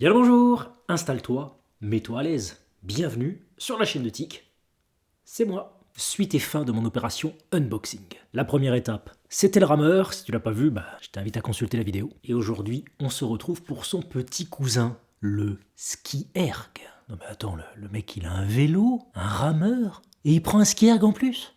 Bien le bonjour, installe-toi, mets-toi à l'aise. Bienvenue sur la chaîne de TIC. C'est moi. Suite et fin de mon opération unboxing. La première étape, c'était le rameur. Si tu l'as pas vu, je t'invite à consulter la vidéo. Et aujourd'hui, on se retrouve pour son petit cousin, le ski erg. Non mais attends, le mec il a un vélo, un rameur, et il prend un ski erg en plus.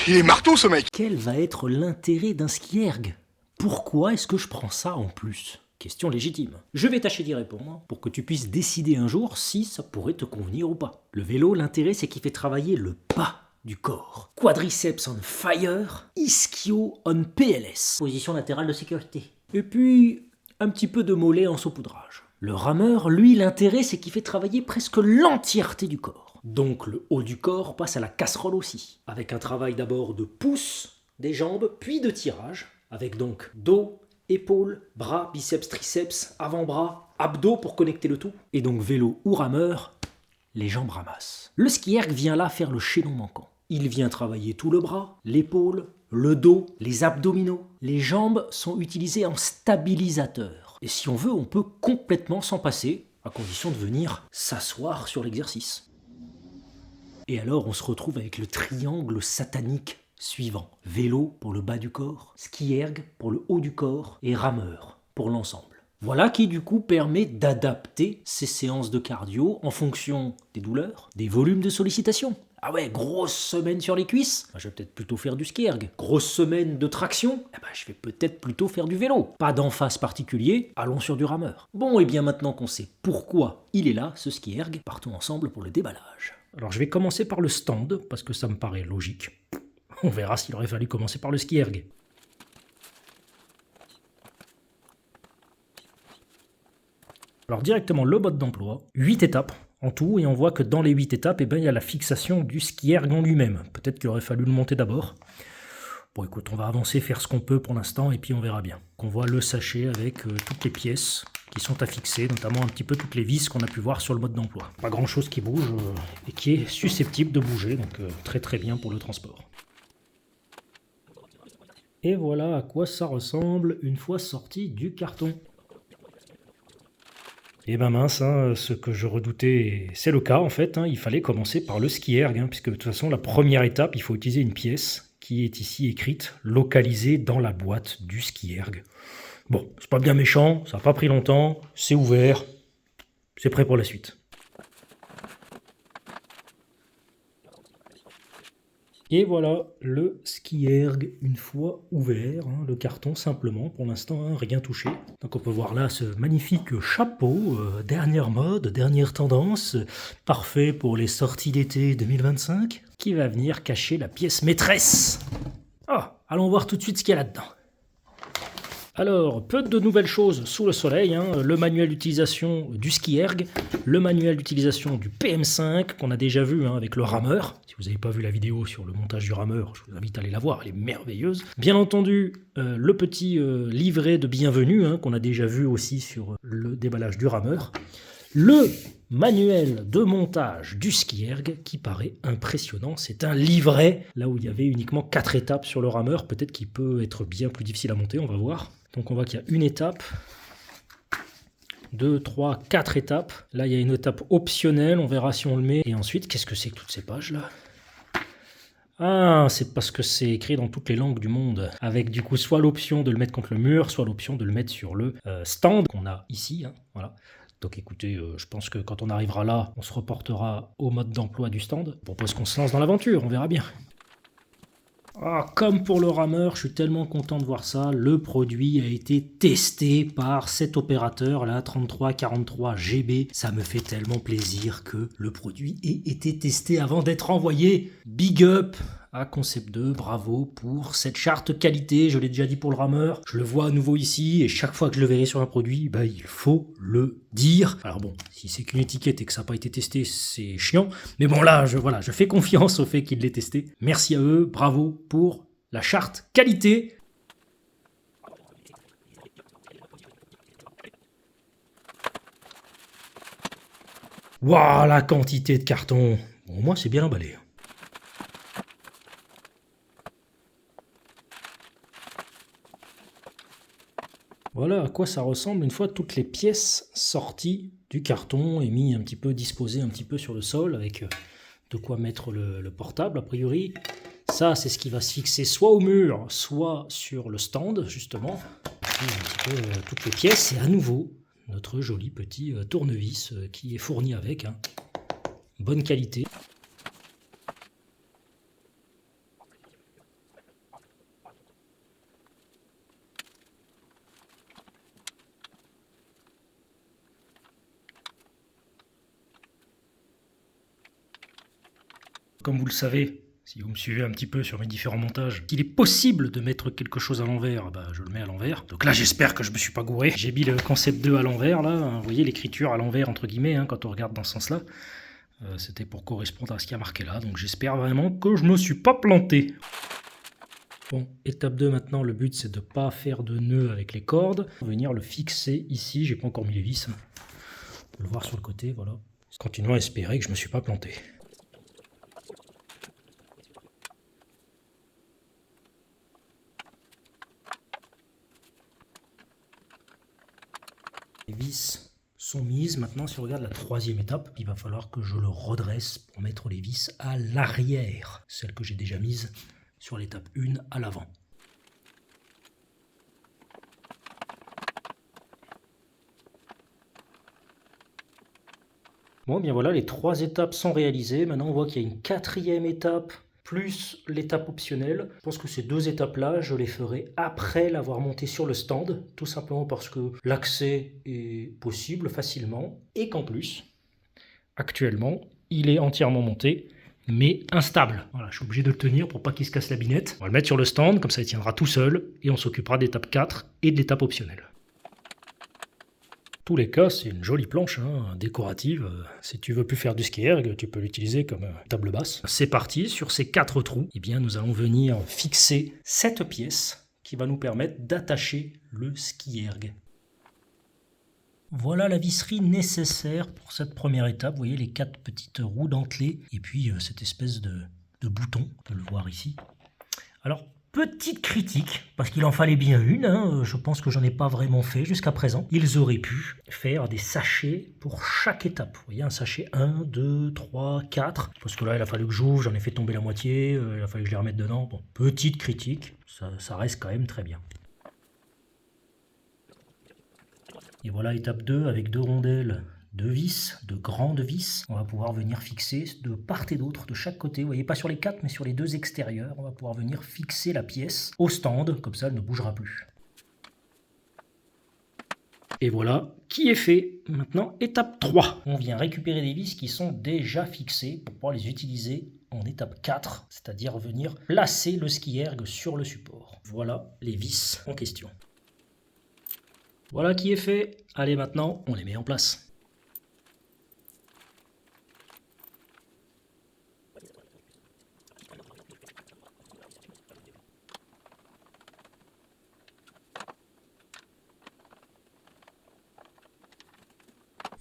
Il est marteau ce mec. Quel va être l'intérêt d'un ski erg? Pourquoi est-ce que je prends ça en plus? Question légitime. Je vais tâcher d'y répondre pour que tu puisses décider un jour si ça pourrait te convenir ou pas. Le vélo, l'intérêt c'est qu'il fait travailler le bas du corps. Quadriceps on fire, ischio on PLS. Position latérale de sécurité. Et puis, un petit peu de mollet en saupoudrage. Le rameur, lui, l'intérêt c'est qu'il fait travailler presque l'entièreté du corps. Donc le haut du corps passe à la casserole aussi. Avec un travail d'abord de pouce des jambes, puis de tirage. Avec donc dos, épaules, bras, biceps, triceps, avant-bras, abdos pour connecter le tout. Et donc vélo ou rameur, les jambes ramassent. Le ski erg vient là faire le chaînon manquant. Il vient travailler tout le bras, l'épaule, le dos, les abdominaux. Les jambes sont utilisées en stabilisateur. Et si on veut, on peut complètement s'en passer, à condition de venir s'asseoir sur l'exercice. Et alors on se retrouve avec le triangle satanique suivant. Vélo pour le bas du corps, ski erg pour le haut du corps et rameur pour l'ensemble. Voilà qui du coup permet d'adapter ces séances de cardio en fonction des douleurs, des volumes de sollicitation. Ah ouais, grosse semaine sur les cuisses, je vais peut-être plutôt faire du ski erg. Grosse semaine de traction, je vais peut-être plutôt faire du vélo. Pas d'emphase particulier, allons sur du rameur. Bon, et bien maintenant qu'on sait pourquoi il est là, ce ski erg, partons ensemble pour le déballage. Alors je vais commencer par le stand, parce que ça me paraît logique. On verra s'il aurait fallu commencer par le ski erg. Alors directement le mode d'emploi, 8 étapes en tout, et on voit que dans les 8 étapes, il y a la fixation du ski erg en lui-même. Peut-être qu'il aurait fallu le monter d'abord. Bon écoute, on va avancer, faire ce qu'on peut pour l'instant, et puis on verra bien. On voit le sachet avec toutes les pièces qui sont à fixer, notamment un petit peu toutes les vis qu'on a pu voir sur le mode d'emploi. Pas grand chose qui bouge et qui est susceptible de bouger, donc très très bien pour le transport. Et voilà à quoi ça ressemble une fois sorti du carton. Et mince, ce que je redoutais, c'est le cas en fait, il fallait commencer par le ski erg, puisque de toute façon la première étape, il faut utiliser une pièce qui est ici écrite, localisée dans la boîte du ski erg. Bon, c'est pas bien méchant, ça n'a pas pris longtemps, c'est ouvert, c'est prêt pour la suite. Et voilà le ski erg une fois ouvert, le carton simplement, pour l'instant rien touché. Donc on peut voir là ce magnifique chapeau, dernière mode, dernière tendance, parfait pour les sorties d'été 2025, qui va venir cacher la pièce maîtresse. Allons voir tout de suite ce qu'il y a là-dedans. Alors, peu de nouvelles choses sous le soleil, le manuel d'utilisation du ski erg, le manuel d'utilisation du PM5 qu'on a déjà vu avec le rameur. Si vous n'avez pas vu la vidéo sur le montage du rameur, je vous invite à aller la voir, elle est merveilleuse. Bien entendu, le petit livret de bienvenue qu'on a déjà vu aussi sur le déballage du rameur. Le manuel de montage du ski erg qui paraît impressionnant, c'est un livret, là où il y avait uniquement 4 étapes sur le rameur, peut-être qu'il peut être bien plus difficile à monter, on va voir. Donc on voit qu'il y a une étape, 2, 3, 4 étapes. Là il y a une étape optionnelle, on verra si on le met. Et ensuite, qu'est-ce que c'est que toutes ces pages là ? Ah, c'est parce que c'est écrit dans toutes les langues du monde, avec du coup soit l'option de le mettre contre le mur, soit l'option de le mettre sur le stand qu'on a ici, voilà. Donc écoutez, je pense que quand on arrivera là, on se reportera au mode d'emploi du stand. Je propose qu'on se lance dans l'aventure, on verra bien. Comme pour le rameur, je suis tellement content de voir ça. Le produit a été testé par cet opérateur là, 3343GB. Ça me fait tellement plaisir que le produit ait été testé avant d'être envoyé. Big up à Concept 2, bravo pour cette charte qualité. Je l'ai déjà dit pour le rameur, je le vois à nouveau ici et chaque fois que je le verrai sur un produit, il faut le dire. Alors bon, si c'est qu'une étiquette et que ça n'a pas été testé, c'est chiant. Mais bon là, je fais confiance au fait qu'il l'ait testé. Merci à eux, bravo pour la charte qualité. Waouh, la quantité de carton. Bon, au moins c'est bien emballé. Voilà à quoi ça ressemble une fois toutes les pièces sorties du carton et mis un petit peu, disposées un petit peu sur le sol avec de quoi mettre le portable a priori. Ça c'est ce qui va se fixer soit au mur, soit sur le stand justement. Et un petit peu toutes les pièces et à nouveau notre joli petit tournevis qui est fourni avec, hein. Bonne qualité. Comme vous le savez, si vous me suivez un petit peu sur mes différents montages, qu'il est possible de mettre quelque chose à l'envers, bah je le mets à l'envers. Donc là j'espère que je me suis pas gouré. J'ai mis le concept 2 à l'envers là, hein. Vous voyez l'écriture à l'envers entre guillemets, hein, quand on regarde dans ce sens-là. C'était pour correspondre à ce qui a marqué là, donc j'espère vraiment que je me suis pas planté. Bon, étape 2 maintenant, le but c'est de pas faire de nœud avec les cordes. Venir le fixer ici, j'ai pas encore mis les vis. On peut le voir sur le côté, voilà. Continuons à espérer que je me suis pas planté. Les vis sont mises. Maintenant, si on regarde la troisième étape, il va falloir que je le redresse pour mettre les vis à l'arrière. Celles que j'ai déjà mises sur l'étape 1 à l'avant. Bon, bien voilà, les 3 étapes sont réalisées. Maintenant, on voit qu'il y a une 4e étape plus l'étape optionnelle. Je pense que ces 2 étapes-là, je les ferai après l'avoir monté sur le stand, tout simplement parce que l'accès est possible facilement et qu'en plus, actuellement, il est entièrement monté, mais instable. Voilà, je suis obligé de le tenir pour pas qu'il se casse la binette. On va le mettre sur le stand, comme ça il tiendra tout seul, et on s'occupera d'étape 4 et de l'étape optionnelle. Tous les cas, c'est une jolie planche, hein, décorative. Si tu veux plus faire du ski erg, tu peux l'utiliser comme table basse. C'est parti, sur ces 4 trous, eh bien, nous allons venir fixer cette pièce qui va nous permettre d'attacher le ski erg. Voilà la visserie nécessaire pour cette première étape. Vous voyez les 4 petites roues dentelées et puis cette espèce de bouton, on peut le voir ici. Alors, petite critique, parce qu'il en fallait bien une, hein, je pense que j'en ai pas vraiment fait jusqu'à présent. Ils auraient pu faire des sachets pour chaque étape. Vous voyez, un sachet 1, 2, 3, 4. Parce que là, il a fallu que j'ouvre, j'en ai fait tomber la moitié, il a fallu que je les remette dedans. Bon, petite critique, ça reste quand même très bien. Et voilà étape 2 avec 2 rondelles. 2 vis, de grandes vis. On va pouvoir venir fixer de part et d'autre, de chaque côté. Vous voyez, pas sur les 4, mais sur les 2 extérieurs. On va pouvoir venir fixer la pièce au stand, comme ça elle ne bougera plus. Et voilà, qui est fait. Maintenant, étape 3. On vient récupérer des vis qui sont déjà fixées pour pouvoir les utiliser en étape 4, c'est-à-dire venir placer le ski erg sur le support. Voilà les vis en question. Voilà qui est fait. Allez, maintenant, on les met en place.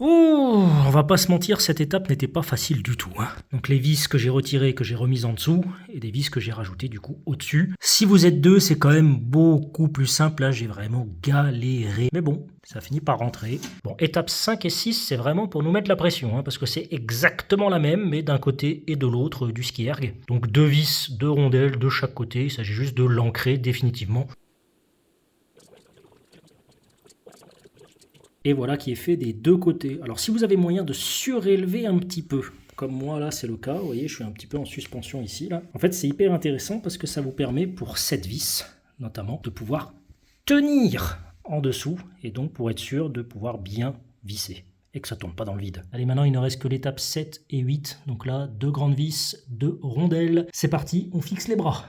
Oh, on va pas se mentir, cette étape n'était pas facile du tout, hein. Donc les vis que j'ai retirées, que j'ai remises en dessous, et des vis que j'ai rajoutées du coup au-dessus. Si vous êtes 2, c'est quand même beaucoup plus simple, là j'ai vraiment galéré. Mais bon, ça finit par rentrer. Bon, étape 5 et 6, c'est vraiment pour nous mettre la pression, hein, parce que c'est exactement la même, mais d'un côté et de l'autre du ski erg. Donc 2 vis, 2 rondelles de chaque côté, il s'agit juste de l'ancrer définitivement. Et voilà qui est fait des 2 côtés. Alors si vous avez moyen de surélever un petit peu, comme moi là c'est le cas, vous voyez je suis un petit peu en suspension ici là. En fait c'est hyper intéressant parce que ça vous permet pour cette vis notamment de pouvoir tenir en dessous et donc pour être sûr de pouvoir bien visser et que ça ne tombe pas dans le vide. Allez, maintenant il ne reste que l'étape 7 et 8, donc là 2 grandes vis, 2 rondelles. C'est parti, on fixe les bras.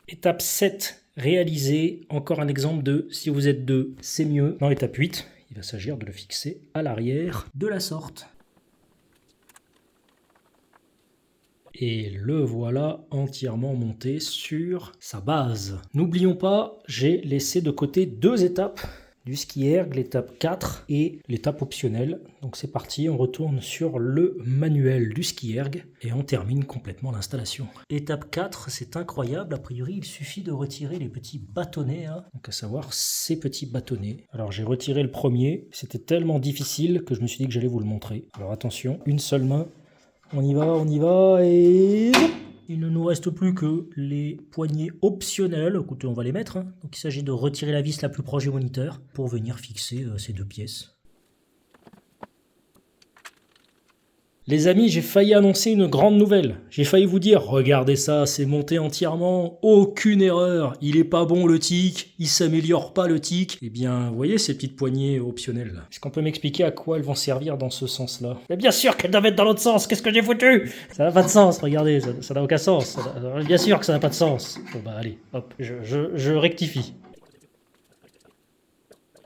Étape 7 réalisée, encore un exemple de si vous êtes 2, c'est mieux. Dans l'étape 8, il va s'agir de le fixer à l'arrière de la sorte. Et le voilà entièrement monté sur sa base. N'oublions pas, j'ai laissé de côté 2 étapes du ski erg, l'étape 4 et l'étape optionnelle. Donc c'est parti, on retourne sur le manuel du ski erg et on termine complètement l'installation. Étape 4, c'est incroyable, a priori il suffit de retirer les petits bâtonnets, hein. Donc à savoir ces petits bâtonnets. Alors j'ai retiré le premier, c'était tellement difficile que je me suis dit que j'allais vous le montrer. Alors attention, une seule main, on y va et... Il ne nous reste plus que les poignées optionnelles. Écoutez, on va les mettre, hein. Donc il s'agit de retirer la vis la plus proche du moniteur pour venir fixer ces deux pièces. Les amis, j'ai failli annoncer une grande nouvelle. J'ai failli vous dire, regardez ça, c'est monté entièrement, aucune erreur, il est pas bon le tic, il s'améliore pas le tic. Eh bien, vous voyez ces petites poignées optionnelles là. Est-ce qu'on peut m'expliquer à quoi elles vont servir dans ce sens-là? Mais bien sûr qu'elles doivent être dans l'autre sens, qu'est-ce que j'ai foutu? Ça n'a pas de sens, regardez, ça n'a aucun sens. Bien sûr que ça n'a pas de sens. Bon bah allez, hop, je rectifie.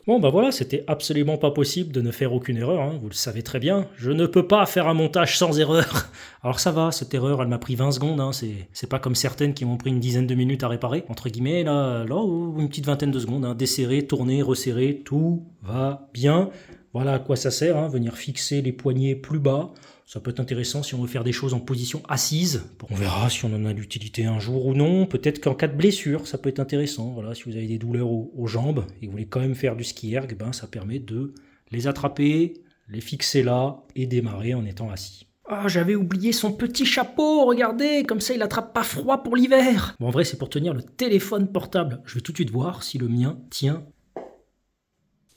Bon bah voilà, c'était absolument pas possible de ne faire aucune erreur, hein, vous le savez très bien. Je ne peux pas faire un montage sans erreur. Alors ça va, cette erreur elle m'a pris 20 secondes, hein, c'est pas comme certaines qui m'ont pris une dizaine de minutes à réparer. Entre guillemets, là une petite vingtaine de secondes, hein, desserrer, tourner, resserrer, tout va bien. Voilà à quoi ça sert, hein, venir fixer les poignets plus bas. Ça peut être intéressant si on veut faire des choses en position assise. On verra si on en a l'utilité un jour ou non. Peut-être qu'en cas de blessure, ça peut être intéressant. Voilà, si vous avez des douleurs aux jambes et que vous voulez quand même faire du ski erg, ben, ça permet de les attraper, les fixer là et démarrer en étant assis. Ah, j'avais oublié son petit chapeau, regardez, comme ça il attrape pas froid pour l'hiver. Bon, en vrai, c'est pour tenir le téléphone portable. Je vais tout de suite voir si le mien tient.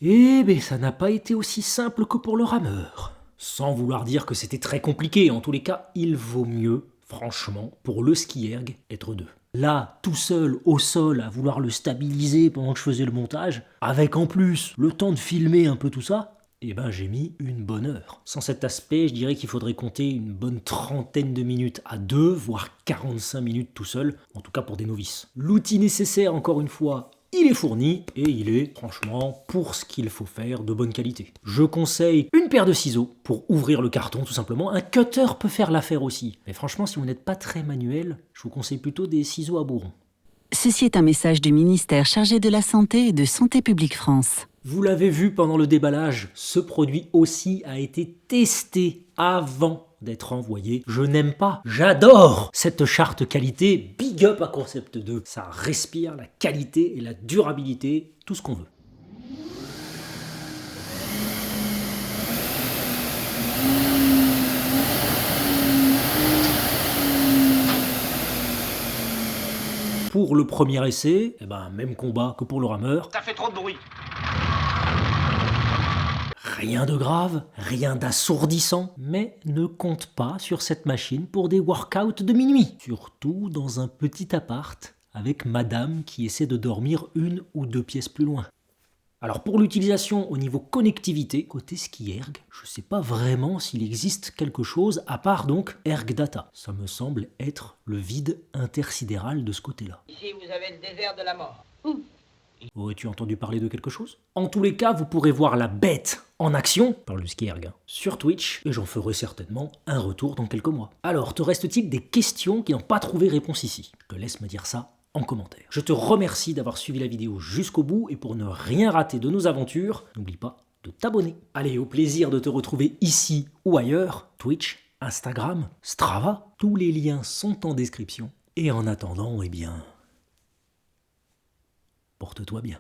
Eh ben, ça n'a pas été aussi simple que pour le rameur. Sans vouloir dire que c'était très compliqué, en tous les cas, il vaut mieux, franchement, pour le ski erg, être deux. Là, tout seul, au sol, à vouloir le stabiliser pendant que je faisais le montage, avec en plus le temps de filmer un peu tout ça, eh ben j'ai mis une bonne heure. Sans cet aspect, je dirais qu'il faudrait compter une bonne trentaine de minutes à deux, voire 45 minutes tout seul, en tout cas pour des novices. L'outil nécessaire, encore une fois, il est fourni et il est, franchement, pour ce qu'il faut faire, de bonne qualité. Je conseille une paire de ciseaux pour ouvrir le carton, tout simplement. Un cutter peut faire l'affaire aussi. Mais franchement, si vous n'êtes pas très manuel, je vous conseille plutôt des ciseaux à bourron. Ceci est un message du ministère chargé de la Santé et de Santé publique France. Vous l'avez vu pendant le déballage, ce produit aussi a été testé avant d'être envoyé. Je n'aime pas, j'adore cette charte qualité. Big up à Concept 2. Ça respire la qualité et la durabilité, tout ce qu'on veut. Pour le premier essai, eh ben, même combat que pour le rameur. Ça fait trop de bruit. Rien de grave, rien d'assourdissant, mais ne compte pas sur cette machine pour des workouts de minuit. Surtout dans un petit appart avec madame qui essaie de dormir une ou deux pièces plus loin. Alors pour l'utilisation au niveau connectivité, côté ski erg, je sais pas vraiment s'il existe quelque chose à part donc ErgData. Ça me semble être le vide intersidéral de ce côté-là. Ici, vous avez le désert de la mort. Aurais-tu entendu parler de quelque chose? En tous les cas, vous pourrez voir la bête en action, par le ski erg, sur Twitch, et j'en ferai certainement un retour dans quelques mois. Alors, te reste-t-il des questions qui n'ont pas trouvé réponse ici? Je te laisse me dire ça en commentaire. Je te remercie d'avoir suivi la vidéo jusqu'au bout, et pour ne rien rater de nos aventures, n'oublie pas de t'abonner. Allez, au plaisir de te retrouver ici ou ailleurs, Twitch, Instagram, Strava, tous les liens sont en description. Et en attendant, eh bien... porte-toi bien.